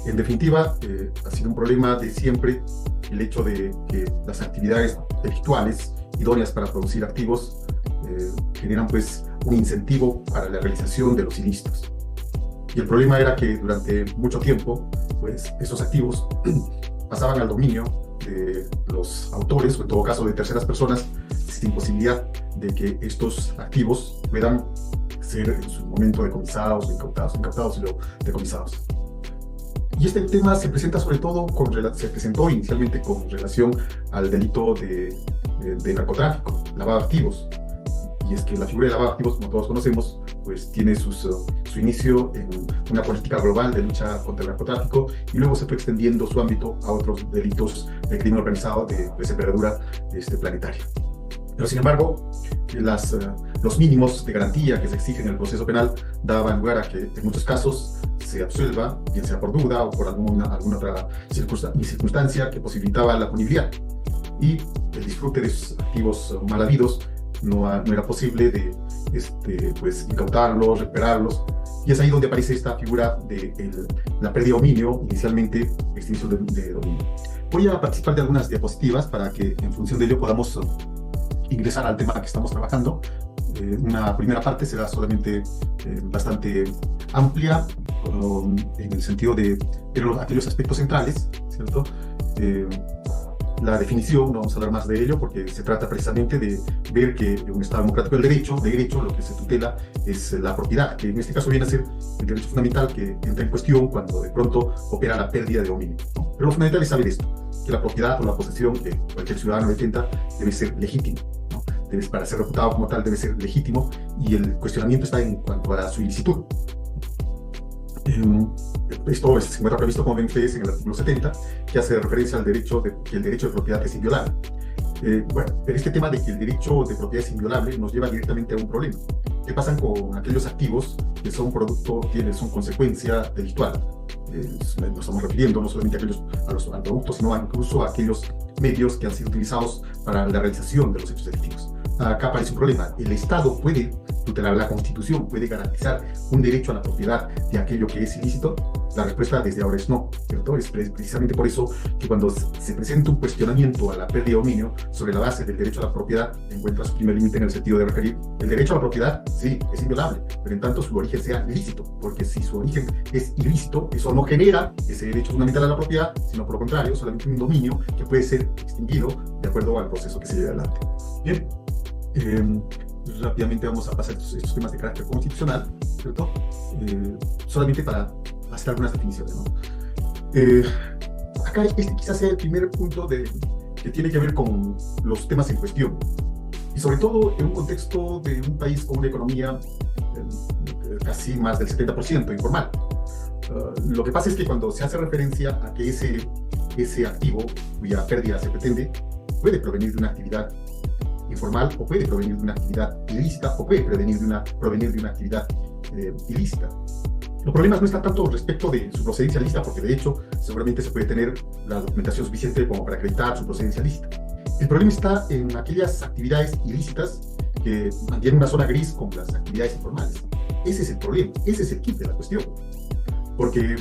En definitiva, ha sido un problema de siempre el hecho de que las actividades delictuales idóneas para producir activos generan pues un incentivo para la realización de los ilícitos. Y el problema era que durante mucho tiempo pues esos activos pasaban al dominio de los autores o en todo caso de terceras personas sin posibilidad de que estos activos puedan ser en su momento decomisados, incautados y luego decomisados. Y este tema se presenta sobre todo, se presentó inicialmente con relación al delito de narcotráfico, lavado de activos. Y es que la figura de lavado de activos, como todos conocemos, pues tiene su inicio en una política global de lucha contra el narcotráfico y luego se fue extendiendo su ámbito a otros delitos de crimen organizado de envergadura planetaria. Pero sin embargo, los mínimos de garantía que se exigen en el proceso penal daban lugar a que en muchos casos se absuelva, bien sea por duda o por alguna otra circunstancia que posibilitaba la punibilidad. Y el disfrute de esos activos mal habidos no era posible de pues, incautarlos, recuperarlos. Y es ahí donde aparece esta figura de la pérdida de dominio, inicialmente extinción de dominio. Voy a participar de algunas diapositivas para que en función de ello podamos ingresar al tema que estamos trabajando. Una primera parte será solamente bastante amplia en el sentido de aquellos aspectos centrales, ¿cierto? La definición, no vamos a hablar más de ello porque se trata precisamente de ver que en un Estado democrático del derecho lo que se tutela es la propiedad, que en este caso viene a ser el derecho fundamental que entra en cuestión cuando de pronto opera la pérdida de dominio, ¿no? Pero lo fundamental es saber esto, que la propiedad o la posesión que cualquier ciudadano detenta debe ser legítima, ¿no? Para ser reputado como tal debe ser legítimo y el cuestionamiento está en cuanto a su ilicitud. Esto se encuentra previsto, como ven ustedes, en el artículo 70, que hace referencia al derecho que el derecho de propiedad es inviolable. Bueno, pero este tema de que el derecho de propiedad es inviolable nos lleva directamente a un problema. ¿Qué pasa con aquellos activos que son son consecuencia delictual? Nos estamos refiriendo no solamente al producto, sino incluso a aquellos medios que han sido utilizados para la realización de los hechos delictivos. Acá aparece un problema. El Estado puede tutelar la Constitución, puede garantizar un derecho a la propiedad de aquello que es ilícito. La respuesta desde ahora es no, ¿cierto? Es precisamente por eso que cuando se presenta un cuestionamiento a la pérdida de dominio sobre la base del derecho a la propiedad, encuentra su primer límite en el sentido de referir el derecho a la propiedad, sí, es inviolable, pero en tanto su origen sea ilícito, porque si su origen es ilícito, eso no genera ese derecho fundamental a la propiedad, sino por lo contrario, solamente un dominio que puede ser extinguido de acuerdo al proceso que se lleve adelante. Bien. Rápidamente vamos a pasar estos temas de carácter constitucional, ¿cierto? Solamente para hacer algunas definiciones, ¿no? Acá quizás sea el primer punto que tiene que ver con los temas en cuestión, y sobre todo en un contexto de un país con una economía casi más del 70% informal. Lo que pasa es que cuando se hace referencia a que ese activo cuya pérdida se pretende puede provenir de una actividad informal o puede provenir de una actividad ilícita o puede provenir de una actividad ilícita. Los problemas no están tanto respecto de su procedencia lícita, porque de hecho seguramente se puede tener la documentación suficiente como para acreditar su procedencia lícita. El problema está en aquellas actividades ilícitas que mantienen una zona gris con las actividades informales. Ese es el problema, ese es el kit de la cuestión. Porque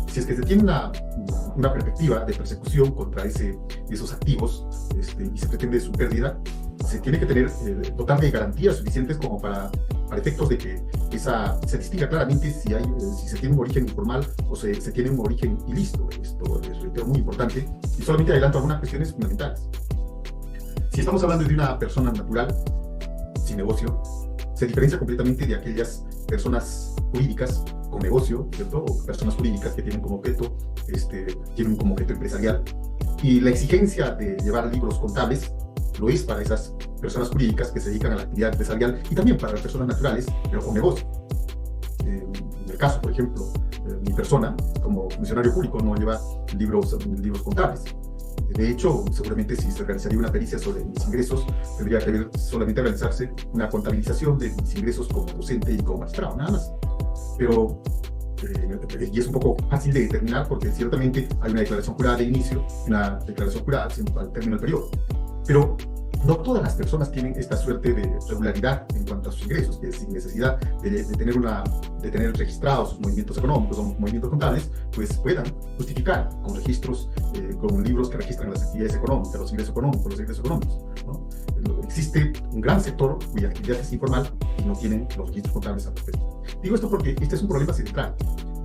si es que se tiene una perspectiva de persecución contra esos activos y se pretende su pérdida, se tiene que dotar de garantías suficientes como para efectos de que se distinga claramente si se tiene un origen informal o se tiene un origen ilícito. Esto es muy importante y solamente adelanto algunas cuestiones fundamentales. Si estamos hablando de una persona natural, sin negocio, se diferencia completamente de aquellas personas jurídicas con negocio, ¿cierto? O personas jurídicas que tienen como objeto empresarial. Y la exigencia de llevar libros contables lo es para esas personas jurídicas que se dedican a la actividad empresarial y también para las personas naturales, pero con negocio. En el caso, por ejemplo, mi persona, como funcionario público, no lleva libros contables. De hecho, seguramente si se realizaría una pericia sobre mis ingresos, tendría que solamente realizarse una contabilización de mis ingresos como docente y como magistrado, nada más. Pero, y es un poco fácil de determinar porque ciertamente hay una declaración jurada de inicio y una declaración jurada al término del periodo. Pero no todas las personas tienen esta suerte de regularidad en cuanto a sus ingresos, que sin necesidad de tener registrados sus movimientos económicos o movimientos contables, pues puedan justificar con registros, con libros que registran las actividades económicas, los ingresos económicos, ¿no? Existe un gran sector cuya actividad es informal y no tienen los registros contables al respecto. Digo esto porque este es un problema central,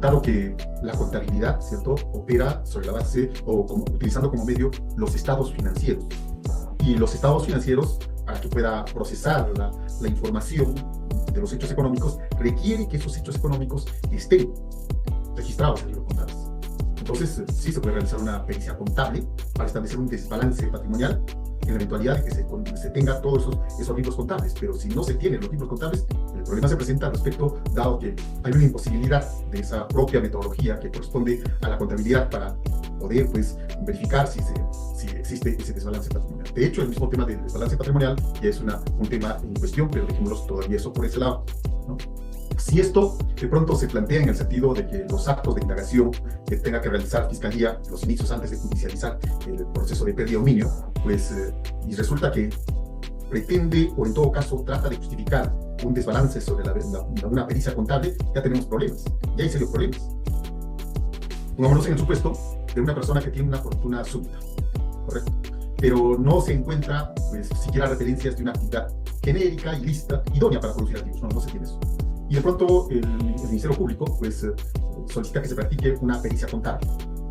dado que la contabilidad, ¿cierto?, opera sobre la base utilizando como medio los estados financieros. Y los estados financieros, para que pueda procesar la información de los hechos económicos, requiere que esos hechos económicos estén registrados en libros contables. Entonces, sí se puede realizar una pericia contable para establecer un desbalance patrimonial en la eventualidad de que se tenga todos esos libros contables. Pero si no se tienen los libros contables, el problema se presenta al respecto, dado que hay una imposibilidad de esa propia metodología que corresponde a la contabilidad para poder, pues, verificar si existe ese desbalance patrimonial. De hecho, el mismo tema del desbalance patrimonial ya es un tema en cuestión, pero dejémoslo todavía eso por ese lado, ¿no? Si esto de pronto se plantea en el sentido de que los actos de indagación que tenga que realizar Fiscalía, los inicios antes de judicializar el proceso de pérdida de dominio, pues, y resulta que pretende, o en todo caso trata de justificar un desbalance sobre una pericia contable, ya tenemos problemas, ya hay serios problemas. Pongámonos en el supuesto de una persona que tiene una fortuna súbita, ¿correcto? Pero no se encuentra, pues, siquiera referencias de una actividad genérica, ilícita, idónea para producir activos, no se tiene eso. Y de pronto el Ministerio Público, pues, solicita que se practique una pericia contable.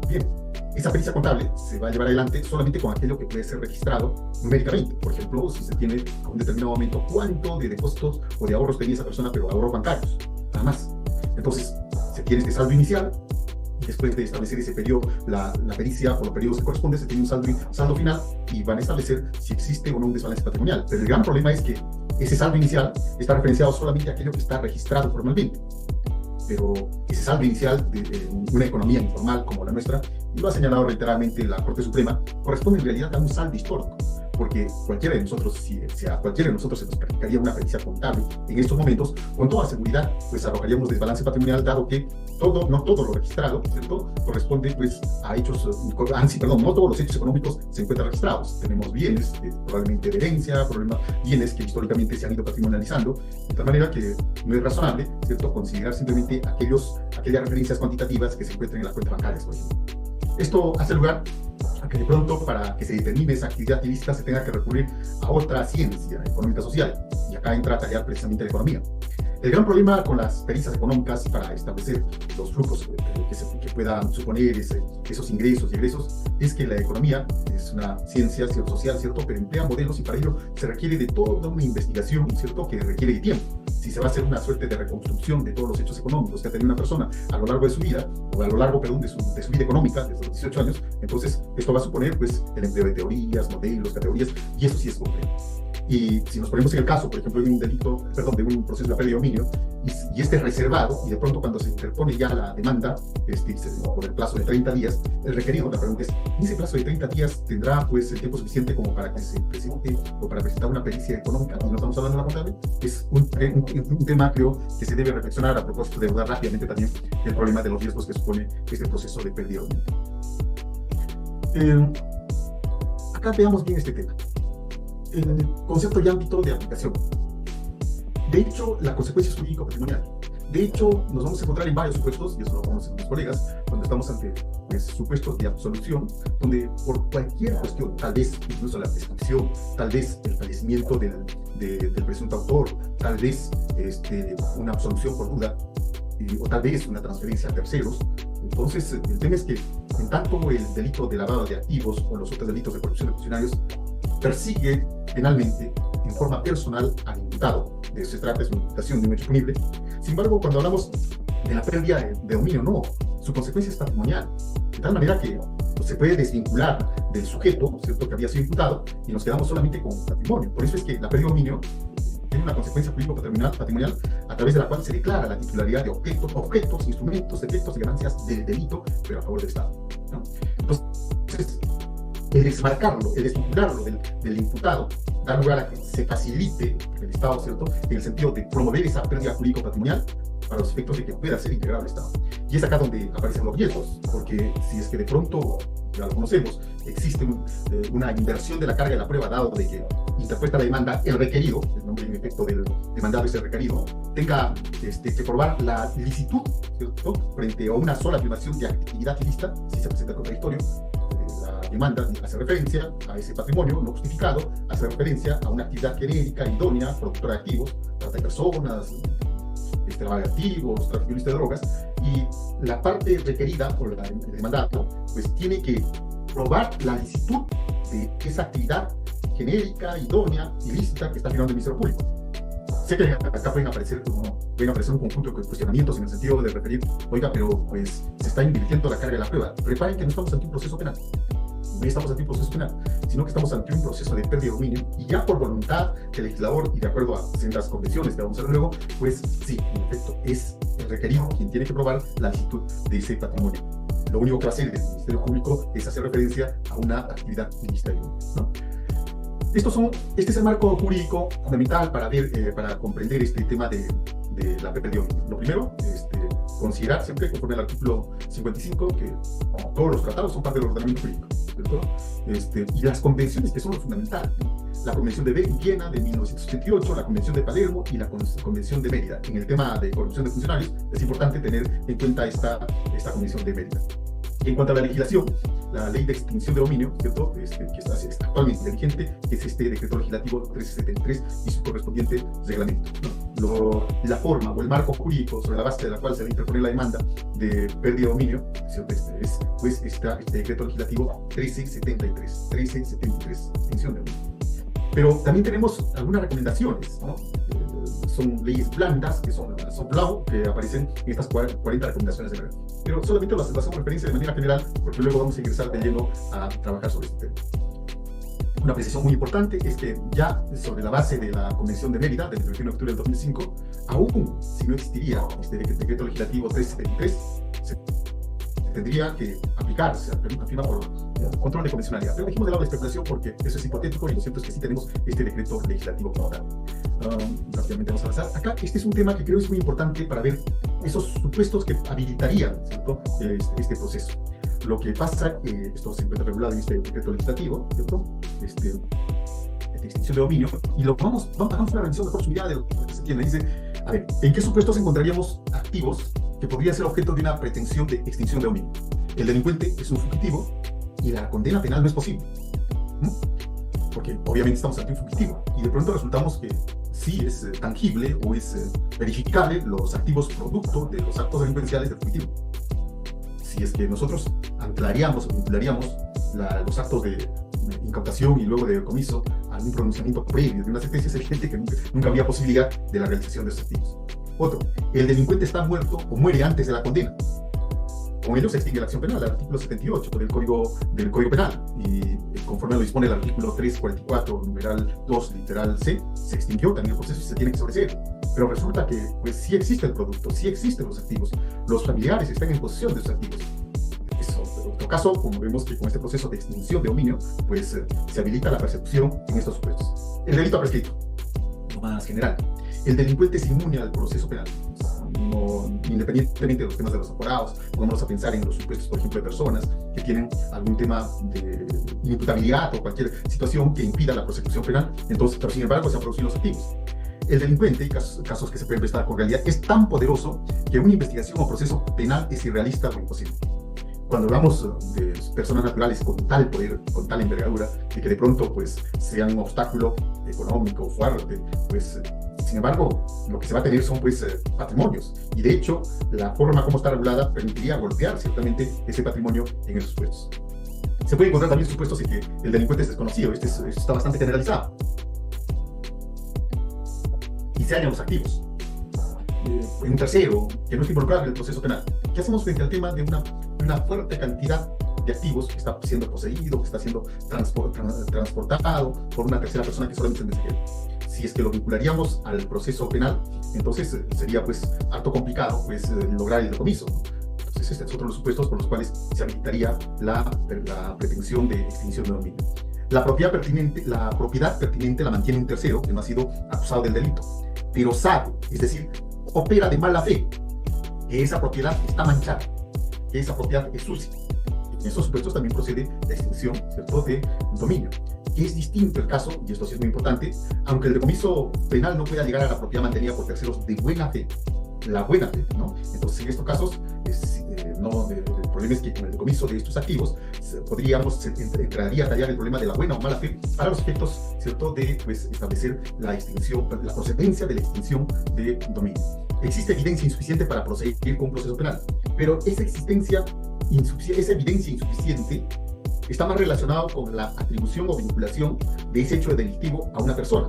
Bien, esa pericia contable se va a llevar adelante solamente con aquello que puede ser registrado numéricamente. Por ejemplo, si se tiene a un determinado momento cuánto de depósitos o de ahorros tenía esa persona, pero ahorros bancarios, nada más. Entonces, se tiene este saldo inicial, y después de establecer ese periodo, la pericia por los periodos que corresponde, se tiene un saldo final y van a establecer si existe o no un desbalance patrimonial. Pero el gran problema es que ese saldo inicial está referenciado solamente a aquello que está registrado formalmente. Pero ese saldo inicial de una economía informal como la nuestra, y lo ha señalado reiteradamente la Corte Suprema, corresponde en realidad a un saldo histórico. Porque cualquiera de nosotros, si a cualquiera de nosotros se nos practicaría una pericia contable en estos momentos, con toda seguridad, pues arrojaríamos un desbalance patrimonial, dado que no todo lo registrado, ¿cierto?, corresponde, pues, a hechos, no todos los hechos económicos se encuentran registrados. Tenemos bienes, probablemente de herencia, bienes que históricamente se han ido patrimonializando, de tal manera que no es razonable, ¿cierto?, considerar simplemente aquellas referencias cuantitativas que se encuentran en las cuentas bancarias, por ejemplo. Esto hace lugar a que de pronto, para que se determine esa actividad ilícita, se tenga que recurrir a otra ciencia económica social, y acá entra a tallar precisamente la economía. El gran problema con las pericias económicas para establecer los flujos que puedan suponer esos ingresos y egresos es que la economía es una ciencia social, ¿cierto?, pero emplea modelos, y para ello se requiere de toda una investigación, ¿cierto?, que requiere de tiempo. Si se va a hacer una suerte de reconstrucción de todos los hechos económicos que ha tenido una persona a lo largo de su vida, o a lo largo, perdón, de su vida económica, desde los 18 años, entonces esto va a suponer, pues, el empleo de teorías, modelos, categorías, y eso sí es complejo. Y si nos ponemos en el caso, por ejemplo, de un proceso de pérdida de dominio, y este es reservado, y de pronto cuando se interpone ya la demanda, por el plazo de 30 días, el requerido, la pregunta es, ¿en ese plazo de 30 días tendrá, pues, el tiempo suficiente como para que se presente o para presentar una pericia económica? Y no estamos hablando de la contable. Es un tema, creo, que se debe reflexionar a propósito de abordar rápidamente también el problema de los riesgos que supone este proceso de pérdida de dominio. Acá veamos bien este tema. El concepto y ámbito de aplicación. De hecho, la consecuencia es jurídico-patrimonial. De hecho, nos vamos a encontrar en varios supuestos, y eso lo conocen mis colegas, cuando estamos ante, pues, supuestos de absolución, donde por cualquier cuestión, tal vez incluso la prescripción, tal vez el fallecimiento del presunto autor, tal vez una absolución por duda, o tal vez una transferencia a terceros. Entonces, el tema es que, en tanto el delito de lavado de activos o los otros delitos de corrupción de funcionarios persigue penalmente en forma personal al imputado, de eso se trata, es una imputación de un hecho punible. Sin embargo, cuando hablamos de la pérdida de dominio, no, su consecuencia es patrimonial, de tal manera que se puede desvincular del sujeto, ¿cierto?, que había sido imputado, y nos quedamos solamente con patrimonio. Por eso es que la pérdida de dominio tiene una consecuencia jurídico-patrimonial a través de la cual se declara la titularidad de objetos, instrumentos, efectos y ganancias del delito, pero a favor del Estado, ¿no? Entonces, el desmarcarlo, el desvincularlo del imputado, da lugar a que se facilite el Estado, ¿cierto?, en el sentido de promover esa pérdida jurídico-patrimonial para los efectos de que pueda ser integrado al Estado. Y es acá donde aparecen los riesgos, porque si es que de pronto, ya lo conocemos, existe una inversión de la carga de la prueba, dado de que interpuesta la demanda, el requerido, el nombre en efecto del demandado es el requerido, tenga que probar la licitud, ¿cierto?, frente a una sola afirmación de actividad ilícita, si se presenta contradictorio. La demanda hace referencia a ese patrimonio no justificado, hace referencia a una actividad genérica, idónea, productora de activos, trata de personas, lavado de activos, tráfico ilícito de drogas, y la parte requerida por el demandado pues tiene que probar la licitud de esa actividad genérica, idónea, ilícita que está firmando el Ministerio Público. Sé que acá pueden aparecer un conjunto de cuestionamientos en el sentido de referir, oiga, pero pues se está invirtiendo la carga de la prueba. Reparen que no estamos ante un proceso penal. No estamos ante un proceso penal, sino que estamos ante un proceso de pérdida de dominio, y ya por voluntad del legislador y de acuerdo a sendas convenciones que vamos a ver luego, pues sí, en efecto, es el requerido quien tiene que probar la licitud de ese patrimonio. Lo único que va a hacer el Ministerio Público es hacer referencia a una actividad ilícita, ¿no? Este es el marco jurídico fundamental para comprender este tema de la pérdida de dominio. Lo primero, considerar siempre, conforme al artículo 55, que todos los tratados son parte del ordenamiento jurídico, ¿cierto? Y las convenciones que son lo fundamental, ¿no? La Convención de Viena de 1988, la Convención de Palermo y la Convención de Mérida. En el tema de corrupción de funcionarios es importante tener en cuenta esta Convención de Mérida. Y en cuanto a la legislación, la ley de extinción de dominio, ¿cierto?, que está actualmente vigente, es este decreto legislativo 1373 y su correspondiente reglamento, ¿no? La forma o el marco jurídico sobre la base de la cual se va a interponer la demanda de pérdida de dominio, ¿cierto?, es pues este decreto legislativo 1373, extinción de dominio. Pero también tenemos algunas recomendaciones, ¿no? Son leyes blandas, que son blau, que aparecen en estas 40 recomendaciones de la ley. Pero solamente las hacemos referencia de manera general, porque luego vamos a ingresar de lleno a trabajar sobre este tema. Una precisión muy importante es que ya sobre la base de la Convención de Mérida, del 31 de octubre del 2005, aún si no existiría este decreto legislativo 373, se tendría que aplicarse, afirma por control de convencionalidad. Pero dejemos de lado la especulación porque eso es hipotético, y lo cierto es que sí tenemos este decreto legislativo como tal. Rápidamente vamos a avanzar. Acá este es un tema que creo es muy importante para ver esos supuestos que habilitarían, ¿cierto?, este proceso. Lo que pasa, esto se encuentra regulado en este decreto legislativo, ¿cierto?, de extinción de dominio, y vamos a una revisión de proximidad de lo que se tiene. Dice, a ver, ¿en qué supuestos encontraríamos activos que podrían ser objeto de una pretensión de extinción de dominio? El delincuente es un fugitivo y la condena penal no es posible, ¿no? Porque obviamente estamos ante un fugitivo y de pronto resultamos que sí es tangible o es verificable los activos producto de los actos delincuenciales del fugitivo. Si es que nosotros anclaríamos o vincularíamos los actos de incautación y luego de decomiso a un pronunciamiento previo de una sentencia, es evidente que nunca habría posibilidad de la realización de esos activos. Otro, el delincuente está muerto o muere antes de la condena. Con ello se extingue la acción penal, el artículo 78 del Código Penal, y conforme lo dispone el artículo 344, numeral 2, literal C, se extinguió también el proceso y se tiene que sobreseer. Pero resulta que pues sí existe el producto, sí existen los activos, los familiares están en posesión de esos activos. Eso, pero en otro caso, como vemos que con este proceso de extinción de dominio, pues se habilita la persecución en estos supuestos. El delito ha prescrito, lo más general. El delincuente es inmune al proceso penal. No, independientemente de los temas de los apurados, pongámonos a pensar en los supuestos, por ejemplo, de personas que tienen algún tema de inimputabilidad o cualquier situación que impida la persecución penal, entonces, pero sin embargo se han producido los activos. El delincuente, y casos que se pueden prestar con realidad, es tan poderoso que una investigación o proceso penal es irrealista o imposible. Cuando hablamos de personas naturales con tal poder, con tal envergadura, de que de pronto pues sean un obstáculo económico fuerte, pues sin embargo, lo que se va a tener son pues patrimonios, y de hecho la forma como está regulada permitiría golpear ciertamente ese patrimonio en esos supuestos. Se puede encontrar también supuestos en que el delincuente es desconocido, está bastante generalizado, y se hallan los activos. Un tercero que no está involucrado en el proceso penal. ¿Qué hacemos frente al tema de una fuerte cantidad de activos que está siendo poseído, que está siendo transportado por una tercera persona que solamente es mensajero? Si es que lo vincularíamos al proceso penal, entonces sería pues harto complicado pues lograr el decomiso. Entonces este es otro de los supuestos por los cuales se habilitaría la pretensión de extinción de dominio. La propiedad pertinente la mantiene un tercero que no ha sido acusado del delito, pero sabe, es decir, opera de mala fe, que esa propiedad está manchada, que esa propiedad es sucia. En esos supuestos también procede la extinción, ¿cierto?, de dominio. Es distinto el caso, y esto sí es muy importante, aunque el decomiso penal no pueda llegar a la propiedad mantenida por terceros de buena fe, la buena fe, ¿no? Entonces, en estos casos, el problema es que con el decomiso de estos activos entraría a tallar el problema de la buena o mala fe para los efectos, ¿cierto?, de pues, establecer la extinción, la procedencia de la extinción de dominio. Existe evidencia insuficiente para proseguir con un proceso penal, pero esa evidencia insuficiente está más relacionado con la atribución o vinculación de ese hecho delictivo a una persona.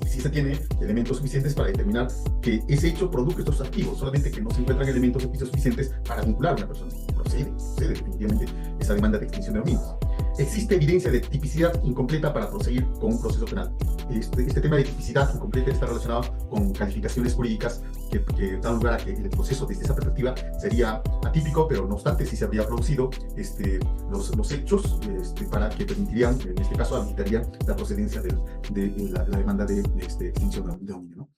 Y si se tiene elementos suficientes para determinar que ese hecho produjo estos activos, solamente que no se encuentran elementos de juicio suficientes para vincular a una persona. Procede definitivamente esa demanda de extinción de dominios. Existe evidencia de tipicidad incompleta para proseguir con un proceso penal. Este tema de tipicidad incompleta está relacionado con calificaciones jurídicas que dan lugar a que el proceso desde esa perspectiva sería atípico, pero no obstante sí se habría producido los hechos para que permitirían, en este caso habilitarían la procedencia de la demanda de extinción de dominio, ¿no?